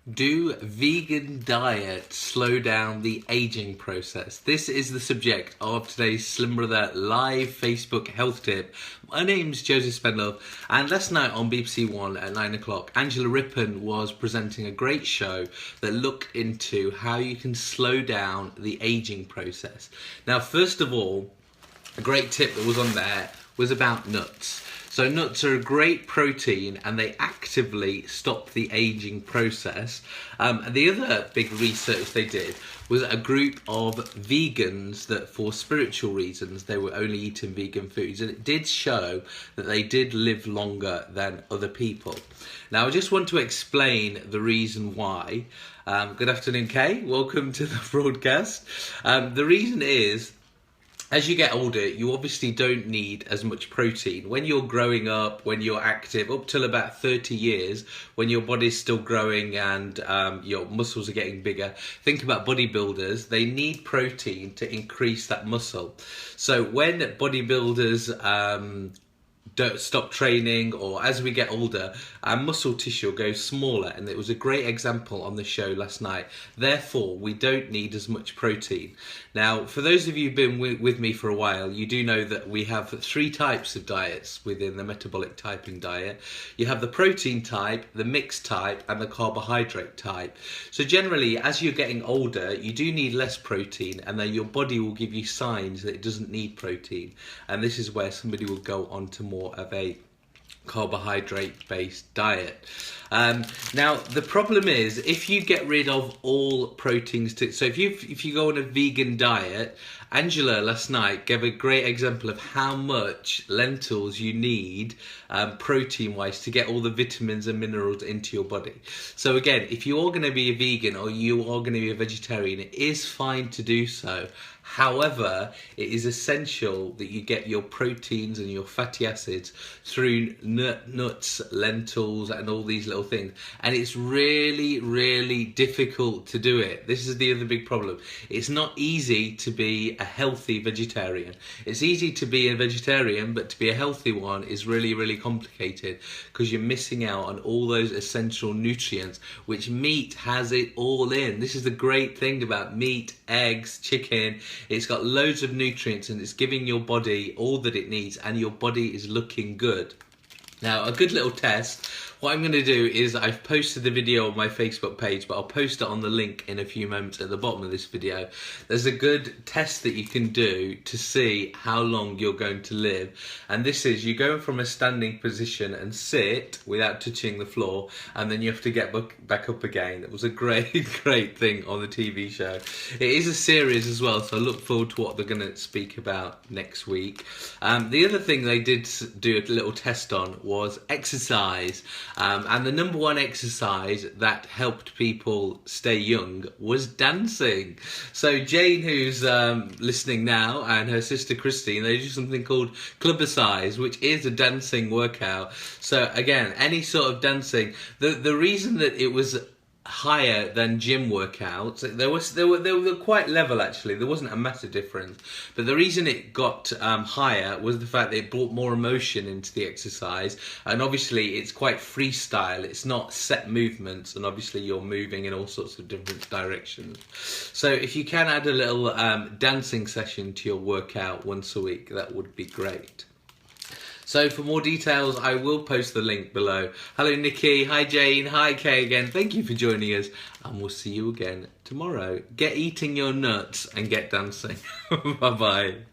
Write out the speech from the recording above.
Do vegan diet slow down the aging process? This is the subject of today's Slim Brother live Facebook health tip. My name's Joseph Spendlove, and last night on BBC One at 9 o'clock, Angela Rippon was presenting a great show that looked into how you can slow down the aging process. Now, first of all, a great tip that was on there was about nuts. So nuts are a great protein and they actively stop the aging process. And the other big research they did was a group of vegans that for spiritual reasons they were only eating vegan foods, and it did show that they did live longer than other people. Now I just want to explain the reason why. Good afternoon, Kay. Welcome to the broadcast. The reason is, as you get older, you obviously don't need as much protein. When you're growing up, when you're active, up till about 30 years, when your body's still growing and your muscles are getting bigger, think about bodybuilders. They need protein to increase that muscle. So when bodybuilders don't stop training, or as we get older, our muscle tissue goes smaller, and it was a great example on the show last night. Therefore, we don't need as much protein. Now, for those of you who've been with me for a while, you do know that we have three types of diets within the metabolic typing diet. You have the protein type, the mixed type, and the carbohydrate type. So generally, as you're getting older, you do need less protein, and then your body will give you signs that it doesn't need protein. And this is where somebody will go on to more of a carbohydrate-based diet. Now the problem is, if you get rid of all proteins, so if you go on a vegan diet, Angela last night gave a great example of how much lentils you need protein-wise to get all the vitamins and minerals into your body. So again, if you are going to be a vegan or you are going to be a vegetarian, it is fine to do so. However, it is essential that you get your proteins and your fatty acids through nuts, lentils, and all these little things. And it's really, really difficult to do it. This is the other big problem. It's not easy to be a healthy vegetarian. It's easy to be a vegetarian, but to be a healthy one is really, really complicated, because you're missing out on all those essential nutrients, which meat has it all in. This is the great thing about meat, eggs, chicken. It's got loads of nutrients and it's giving your body all that it needs, and your body is looking good. Now, a good little test. What I'm going to do is, I've posted the video on my Facebook page, but I'll post it on the link in a few moments at the bottom of this video. There's a good test that you can do to see how long you're going to live. And this is, you go from a standing position and sit without touching the floor, and then you have to get back up again. It was a great, great thing on the TV show. It is a series as well, so I look forward to what they're going to speak about next week. The other thing they did do a little test on was exercise. And the number one exercise that helped people stay young was dancing. So Jane, who's listening now, and her sister Christine, they do something called Clubbercise, which is a dancing workout. So again, any sort of dancing. The reason that it was higher than gym workouts, they were quite level actually. There wasn't a massive difference, but the reason it got higher was the fact that it brought more emotion into the exercise, and obviously it's quite freestyle. It's not set movements, and obviously you're moving in all sorts of different directions. So if you can add a little dancing session to your workout once a week, that would be great. So for more details, I will post the link below. Hello, Nikki. Hi, Jane. Hi, Kay again. Thank you for joining us, and we'll see you again tomorrow. Get eating your nuts and get dancing. Bye-bye.